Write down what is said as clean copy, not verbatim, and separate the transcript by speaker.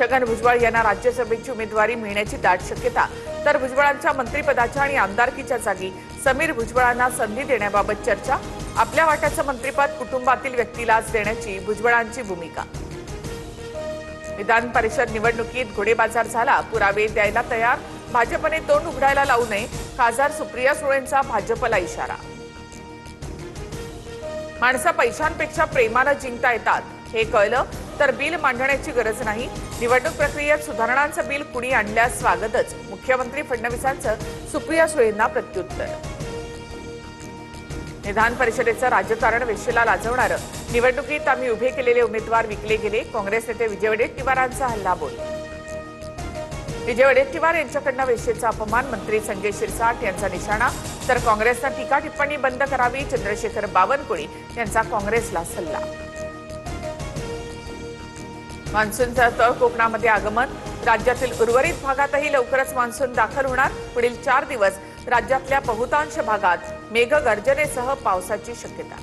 Speaker 1: छगन भुजबळ यांना राज्यसभेची उमेदवारी मिळण्याची दाट शक्यता, तर भुजबळांच्या मंत्रिपदाच्या आणि आमदारकीच्या जागी समीर भुजबळांना संधी देण्याबाबत चर्चा। आपल्या वाट्याचं मंत्रिपद कुटुंबातील व्यक्तीलाच देण्याची भुजबळांची भूमिका। विधान परिषद निवडणुकीत घोडेबाजार झाला, पुरावे द्यायला तयार, भाजपने तोंड उघडायला लावू नये, खासदार सुप्रिया सुळेंचा भाजपला इशारा। माणसं पैशांपेक्षा प्रेमानं जिंकता येतात हे कळलं तर बिल मांडण्याची गरज नाही, निवडणूक प्रक्रियेत सुधारणांचं बिल कुणी आणल्यास स्वागतच, मुख्यमंत्री फडणवीसांचं सुप्रिया सुळेंना प्रत्युत्तर। विधान परिषदेचं राजकारण वेश्येला लाजवणारं, निवडणुकीत आम्ही उभे केलेले उमेदवार विकले गेले, काँग्रेस नेते विजय वडेट्टीवारांचा हल्लाबोल। विजय वडेट्टीवार यांच्याकडनं वेश्येचा अपमान, मंत्री संजय शिरसाट यांचा निशाणा, तर काँग्रेसनं टीका टिप्पणी बंद करावी, चंद्रशेखर बावनकुळे यांचा काँग्रेसला सल्ला। मान्सूनचं तळ कोकणामध्ये आगमन, राज्यातील उर्वरित भागातही लवकरच मान्सून दाखल होणार, पुढील 4 दिवस राज्यातल्या बहुतांश भागात मेघगर्जनेसह पावसाची शक्यता।